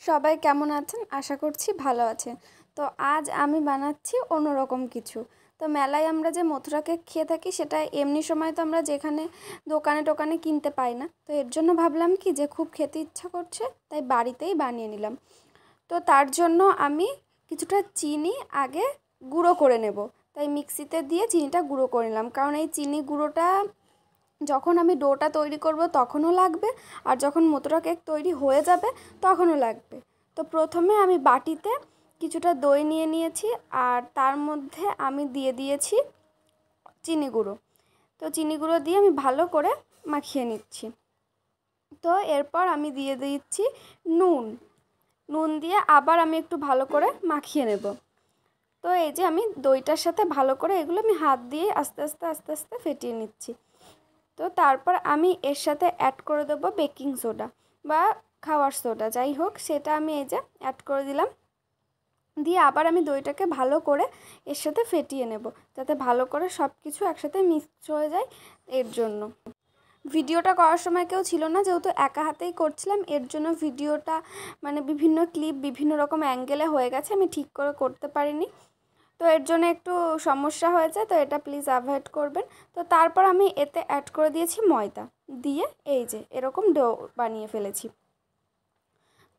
সবাই কেমন আছেন? আশা করছি ভালো আছেন। তো আজ আমি বানাচ্ছি অন্যরকম কিছু। তো মেলায় আমরা যে মথুরা কেক খেয়ে থাকি সেটা এমনি সময় তো আমরা যেখানে দোকানে টোকানে কিনতে পাই না। তো এর জন্য ভাবলাম কি যে খুব খেতে ইচ্ছা করছে, তাই বাড়িতেই বানিয়ে নিলাম। তো তার জন্য আমি কিছুটা চিনি আগে গুঁড়ো করে নেব। তাই মিক্সিতে দিয়ে চিনিটা গুঁড়ো করে নিলাম, কারণ এই চিনি গুঁড়োটা যখন আমি ডোটা তৈরি করব তখনও লাগবে, আর যখন মথুরা কেক তৈরি হয়ে যাবে তখনও লাগবে। তো প্রথমে আমি বাটিতে কিছুটা দই নিয়ে নিয়েছি, আর তার মধ্যে আমি দিয়ে দিয়েছি চিনি গুঁড়ো। তো চিনি গুঁড়ো দিয়ে আমি ভালো করে মাখিয়ে নিচ্ছি। তো এরপর আমি দিয়ে দিচ্ছি নুন। নুন দিয়ে আবার আমি একটু ভালো করে মাখিয়ে নেব। তো এই যে আমি দইটার সাথে ভালো করে এগুলো আমি হাত দিয়ে আস্তে আস্তে আস্তে আস্তে ফেটিয়ে নিচ্ছি। তো তারপর আমি এর সাথে অ্যাড করে দেবো বেকিং সোডা বা খাওয়ার সোডা, যাই হোক সেটা আমি এই যে অ্যাড করে দিলাম। দিয়ে আবার আমি দইটাকে ভালো করে এর সাথে ফেটিয়ে নেব, যাতে ভালো করে সব কিছু একসাথে মিক্স হয়ে যায়। এর জন্য ভিডিওটা করার সময় কেউ ছিল না, যেহেতু একা হাতেই করছিলাম, এর জন্য ভিডিওটা মানে বিভিন্ন ক্লিপ বিভিন্ন রকম অ্যাঙ্গেলে হয়ে গেছে, আমি ঠিক করে করতে পারিনি। তো এর জন্য একটু সমস্যা হয়েছে, তো এটা প্লিজ অ্যাভয়েড করবেন। তো তারপর আমি এতে অ্যাড করে দিয়েছি ময়দা, দিয়ে এই যে এরকম ডো বানিয়ে ফেলেছি।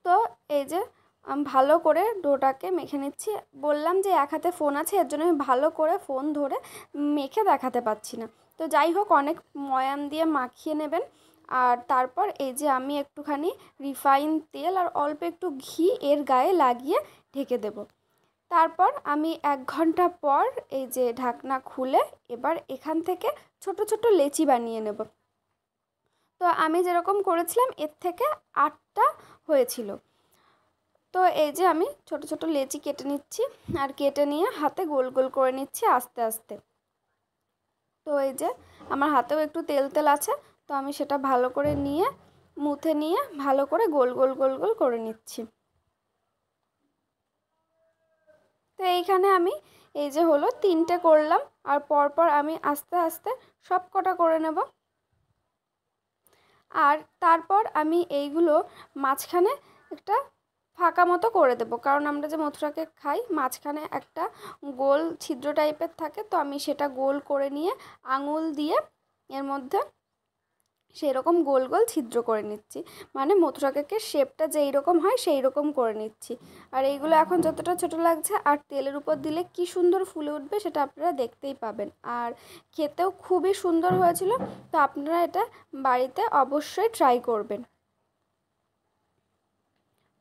তো এই যে আমি ভালো করে ডোটাকে মেখে নিচ্ছি। বললাম যে এক হাতে ফোন আছে, এর জন্য আমি ভালো করে ফোন ধরে মেখে দেখাতে পাচ্ছি না। তো যাই হোক, অনেক ময়াম দিয়ে মাখিয়ে নেবেন। আর তারপর এই যে আমি একটুখানি রিফাইন তেল আর অল্প একটু ঘি এর গায়ে লাগিয়ে ঢেকে দেব। তারপর আমি 1 ঘন্টা পর এই যে ঢাকনা খুলে এবার এখান থেকে ছোট ছোট লেচি বানিয়ে নেব। তো আমি যেরকম করেছিলাম এর থেকে 8টা হয়েছিল। তো এই যে আমি ছোট ছোট লেচি কেটে নিচ্ছি, আর কেটে নিয়ে হাতে গোল গোল করে নিচ্ছি আস্তে আস্তে। তো এই যে আমার হাতেও একটু তেল তেল আছে, তো আমি সেটা ভালো করে নিয়ে মুথে নিয়ে ভালো করে গোল গোল গোল গোল করে নিচ্ছি। তো এইখানে আমি এই যে হলো 3টে করলাম, আর পরপর আমি আস্তে আস্তে সব কটা করে নেব। আর তারপর আমি এইগুলো মাঝখানে একটা ফাঁকা মতো করে দেবো, কারণ আমরা যে মথুরা কেক খাই মাঝখানে একটা গোল ছিদ্র টাইপের থাকে, তো আমি সেটা গোল করে নিয়ে আঙুল দিয়ে এর মধ্যে সেই রকম গোল গোল ছিদ্র করে নিচ্ছি, মানে মথুরা কেকের শেপটা যেই রকম হয় সেই রকম করে নিচ্ছি। আর এইগুলো এখন যতটা ছোট লাগছে, আর তেলের উপর দিলে কি সুন্দর ফুলে উঠবে সেটা আপনারা দেখতেই পাবেন। আর খেতেও খুবই সুন্দর হয়েছিল। তো আপনারা এটা বাড়িতে অবশ্যই ট্রাই করবেন।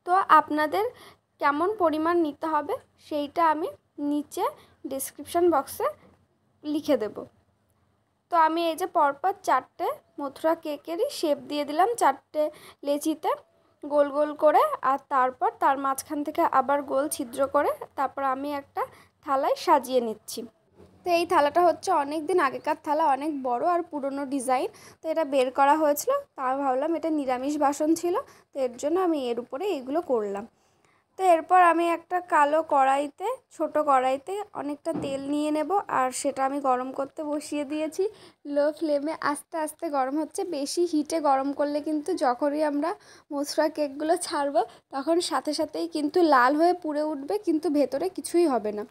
তো আপনাদের কেমন পরিমাণ নিতে হবে সেইটা আমি নিচে ডেসক্রিপশান বক্সে লিখে দেব। তো আমি এই যে পরপর 4টে মথুরা কেকেরই শেপ দিয়ে দিলাম 4টে লেচিতে গোল গোল করে, আর তারপর তার মাঝখান থেকে আবার গোল ছিদ্র করে তারপর আমি একটা থালায় সাজিয়ে নিচ্ছি। তো এই থালাটা হচ্ছে অনেক দিন আগেকার থালা, অনেক বড় আর পুরনো ডিজাইন। তো এটা বের করা হয়েছিল, তাও ভাবলাম এটা নিরামিষ বাসন ছিল, তো এর জন্য আমি এর উপরে এইগুলো করলাম। তো এরপর আমি একটা কালো কড়াইতে, ছোট কড়াইতে অনেকটা তেল নিয়ে নেব, আর সেটা আমি গরম করতে বসিয়ে দিয়েছি। লো ফ্লেমে আস্তে আস্তে গরম হচ্ছে। বেশি হিটে গরম করলে কিন্তু যখনই আমরা মথুরা কেকগুলো ছাড়বো তখন সাথে সাথেই কিন্তু লাল হয়ে পুড়ে উঠবে, কিন্তু ভেতরে কিছুই হবে না।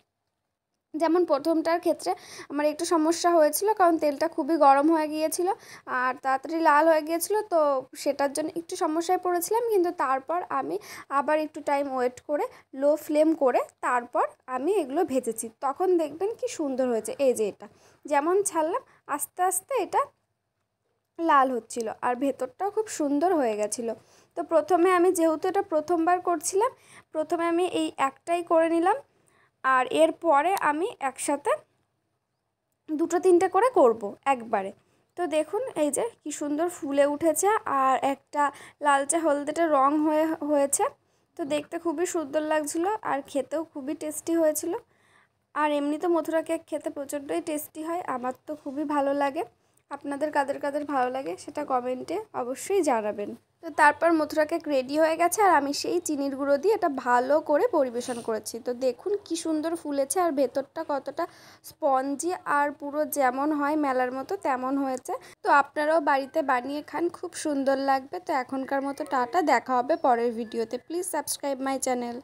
যেমন প্রথমটার ক্ষেত্রে আমার একটু সমস্যা হয়েছিল, কারণ তেলটা খুবই গরম হয়ে গিয়েছিল আর তাড়াতাড়ি লাল হয়ে গিয়েছিল, তো সেটার জন্য একটু সমস্যায় পড়েছিলাম। কিন্তু তারপর আমি আবার একটু টাইম ওয়েট করে লো ফ্লেম করে তারপর আমি এগুলো ভেজেছি, তখন দেখবেন কি সুন্দর হয়েছে। এই যে এটা যেমন ছাড়লাম আস্তে আস্তে এটা লাল হচ্ছিল, আর ভেতরটাও খুব সুন্দর হয়ে গেছিলো। তো প্রথমে আমি যেহেতু এটা প্রথমবার করছিলাম, প্রথমে আমি এই একটাই করে নিলাম, আর এরপরে আমি একসাথে 2-3টে করে করব একবারে। তো দেখুন এই যে কি সুন্দর ফুলে উঠেছে, আর একটা লালচে হলদেটে রং হয়েছে। তো দেখতে খুবই সুন্দর লাগছিল, আর খেতেও খুবই টেস্টি হয়েছিল। আর এমনি তো মথুরা কেক খেতে প্রচণ্ডই টেস্টি হয়, আমার তো খুবই ভালো লাগে। আপনাদের কাদের কাদের ভালো লাগে সেটা কমেন্টে অবশ্যই জানাবেন। তো তারপর মথুরা কেক রেডি হয়ে গেছে, আর আমি সেই চিনির গুঁড়ো দিয়ে এটা ভালো করে পরিবেশন করেছি। তো দেখুন কি সুন্দর ফুলেছে, আর ভেতরটা কতটা স্পঞ্জি, আর পুরো যেমন হয় মেলার মতো তেমন হয়েছে। তো আপনারাও বাড়িতে বানিয়ে খান, খুব সুন্দর লাগবে। তো এখনকার মতো টাটা, দেখা হবে পরের ভিডিওতে। Please subscribe my channel.